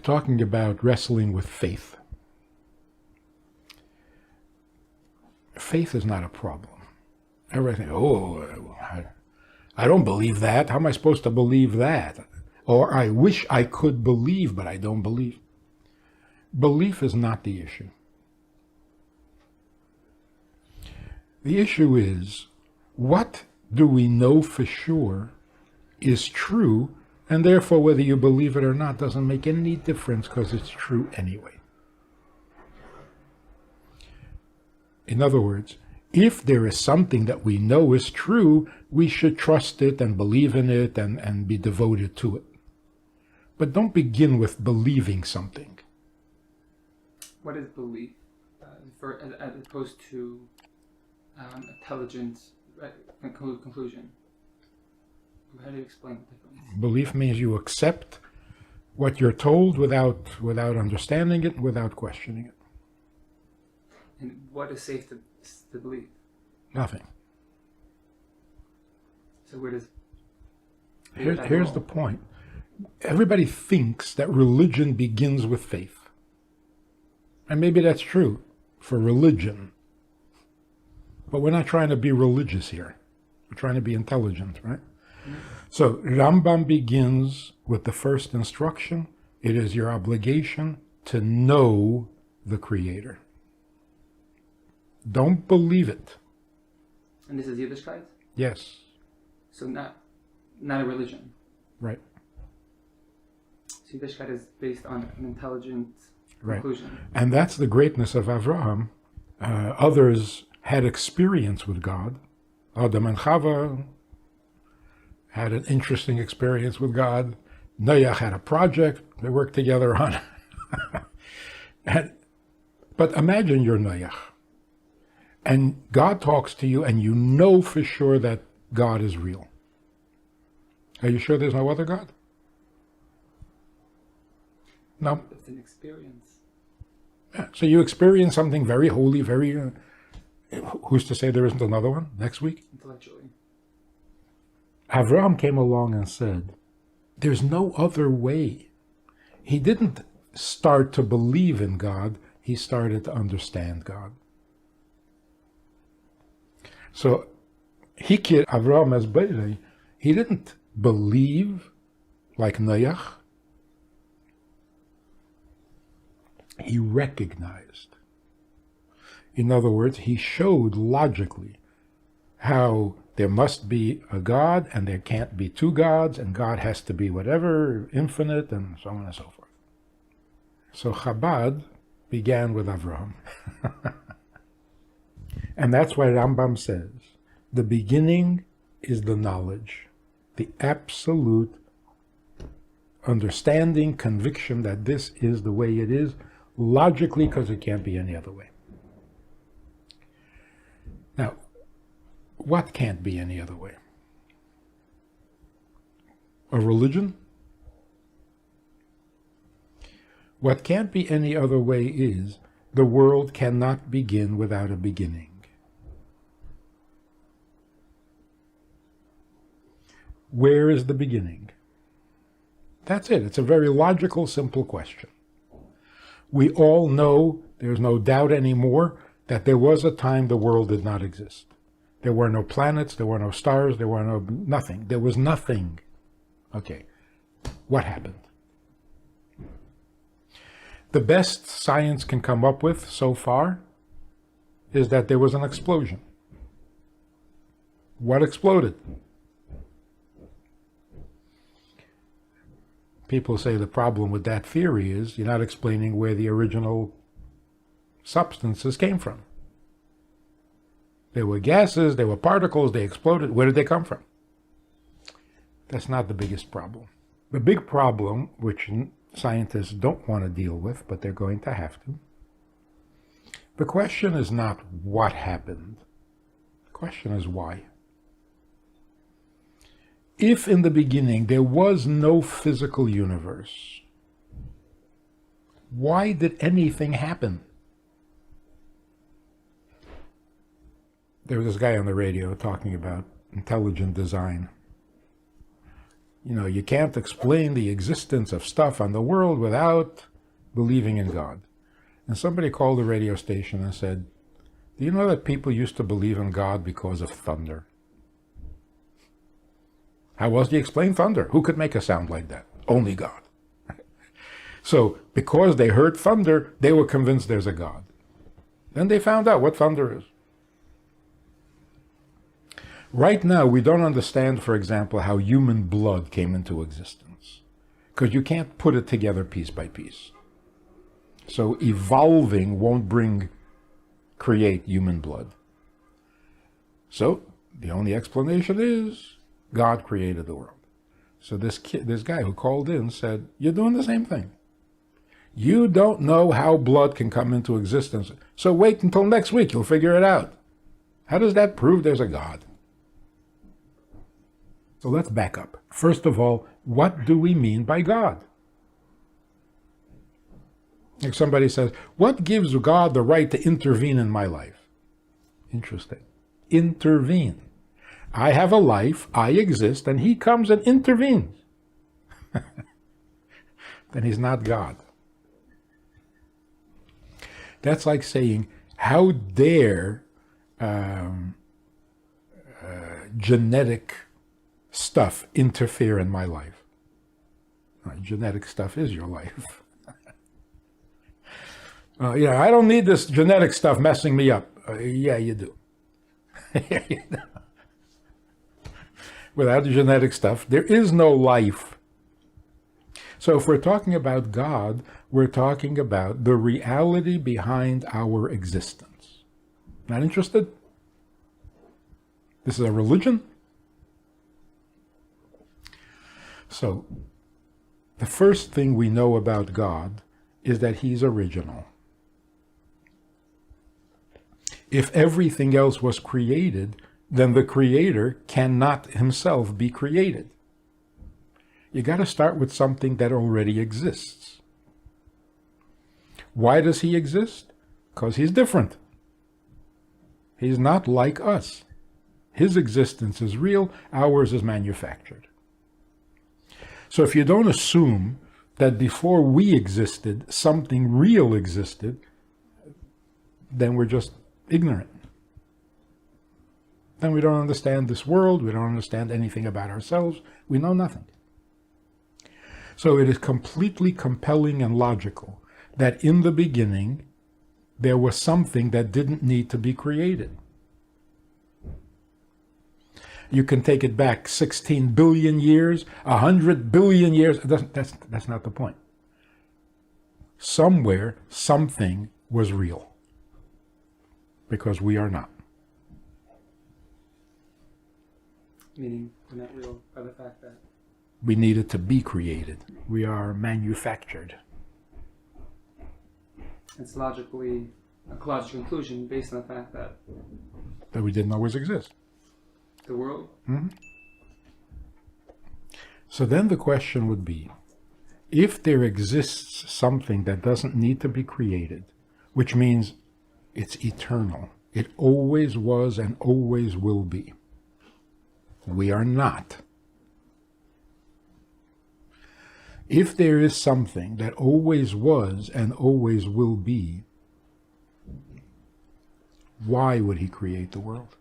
talking about wrestling with faith. Faith is not a problem. Everything, I don't believe that. How am I supposed to believe that? Or I wish I could believe, but I don't believe. Belief is not the issue. The issue is, what do we know for sure is true, and therefore whether you believe it or not doesn't make any difference because it's true anyway. In other words, if there is something that we know is true, we should trust it and believe in it and be devoted to it. But don't begin with believing something. What is belief, as opposed to intelligent conclusion? How do you explain the difference? Belief means you accept what you're told without understanding it, without questioning it. And what is safe to believe? Nothing. So where does... Here's the point. Everybody thinks that religion begins with faith. And maybe that's true for religion. But we're not trying to be religious here. We're trying to be intelligent, right? Mm-hmm. So Rambam begins with the first instruction. It is your obligation to know the Creator. Don't believe it. And this is Yiddishkeit? Yes. So not a religion. Right. So Yiddishkeit is based on an intelligent conclusion. Right. And that's the greatness of Avraham. Others had experience with God. Adam and Chava had an interesting experience with God. Noach had a project they worked together on. But imagine you're Noach. And God talks to you and you know for sure that God is real. Are you sure there's no other God? No. It's an experience. Yeah. So you experience something very holy, very... who's to say there isn't another one next week? Intellectually. Avraham came along and said, there's no other way. He didn't start to believe in God. He started to understand God. So, Hikir Avraham as Beirei, he didn't believe like Noach. He recognized. In other words, he showed logically how there must be a God and there can't be two gods and God has to be whatever, infinite, and so on and so forth. So Chabad began with Avraham. And that's why Rambam says, the beginning is the knowledge, the absolute understanding, conviction that this is the way it is, logically, because it can't be any other way. Now, what can't be any other way? A religion? What can't be any other way is the world cannot begin without a beginning. Where is the beginning? That's it. It's a very logical, simple question. We all know, there's no doubt anymore, that there was a time the world did not exist. There were no planets, there were no stars, there were no nothing. There was nothing. Okay, what happened? The best science can come up with so far is that there was an explosion. What exploded? People say the problem with that theory is you're not explaining where the original substances came from. There were gases, there were particles, they exploded. Where did they come from? That's not the biggest problem. The big problem, which scientists don't want to deal with, but they're going to have to, the question is not what happened. The question is why. If in the beginning there was no physical universe, why did anything happen? There was this guy on the radio talking about intelligent design. You can't explain the existence of stuff on the world without believing in God. And somebody called the radio station and said, do you know that people used to believe in God because of thunder? How else do you explain thunder? Who could make a sound like that? Only God. So because they heard thunder, they were convinced there's a God. Then they found out what thunder is. Right now, we don't understand, for example, how human blood came into existence, because you can't put it together piece by piece. So evolving won't create human blood. So the only explanation is God created the world. So this guy who called in said, you're doing the same thing. You don't know how blood can come into existence, so wait until next week, you'll figure it out. How does that prove there's a God? So let's back up. First of all, what do we mean by God? If somebody says, what gives God the right to intervene in my life? Interesting. Intervene. I have a life, I exist, and he comes and intervenes. Then he's not God. That's like saying, how dare genetic stuff interfere in my life? Genetic stuff is your life. I don't need this genetic stuff messing me up. Yeah, you do. Without the genetic stuff, there is no life. So if we're talking about God, we're talking about the reality behind our existence. Not interested? This is a religion? So, the first thing we know about God is that he's original. If everything else was created, then the creator cannot himself be created. You got to start with something that already exists. Why does he exist? Because he's different. He's not like us. His existence is real, ours is manufactured. So if you don't assume that before we existed, something real existed, then we're just ignorant. Then we don't understand this world, we don't understand anything about ourselves, we know nothing. So it is completely compelling and logical that in the beginning there was something that didn't need to be created. You can take it back 16 billion years, 100 billion years. That's not the point. Somewhere, something was real. Because we are not. Meaning, we're not real by the fact that we needed to be created. We are manufactured. It's logically a logical conclusion based on the fact that we didn't always exist. The world? Mm-hmm. So then the question would be, if there exists something that doesn't need to be created, which means it's eternal, it always was and always will be. We are not. If there is something that always was and always will be, why would he create the world?